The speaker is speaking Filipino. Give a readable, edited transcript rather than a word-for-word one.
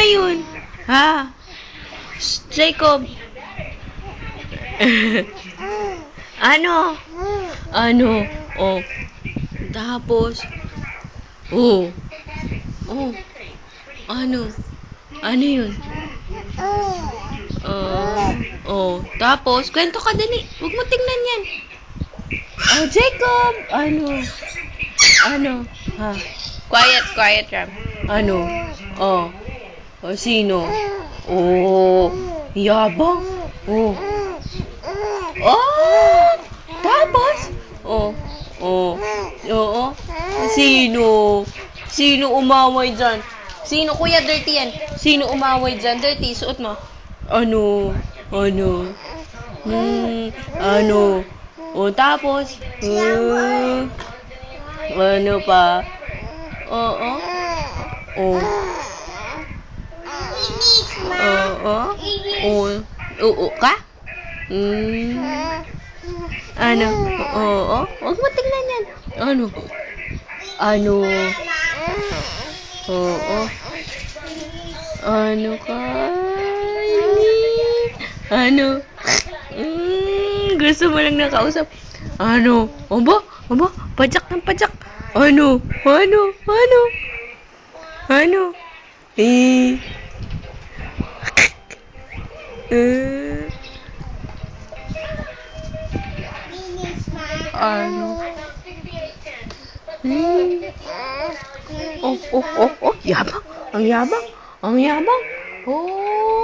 yun? Ha? Shh, Jacob. Ano? Ano? Oh. Tapos. Oh. Oh. Ano? Ano yun? Oh. Tapos, kwento ka dali. Huwag mo tingnan yan. Oh, Jacob. Ano? Ano? Ha? Quiet, quiet, Ram. Ano? Oh. Oh, sino? Oh. Yabang. Oh. Oh! Tapos? Oh. Oh. Oo. Sino? Sino umaway dyan? Sino? Kuya, dirty yan. Sino umaway dyan? Dirty, suot mo. Ano? Ano? Ano? O, tapos? Ano pa? Oo. Oh. Oo. Oo. Oo ka? Ano? Oo. Huwag mo tingnan yan. Ano? Ano? Oo. Ano ka? Ano? Gusto mo lang nakausap. Ano? Aba? Aba? Pajak ng pajak. Ano? Ano? Ano? Ano? Eh. Ano? Oh, oh, oh, oh. Yabang. Ang yabang. Ang yabang. Oh.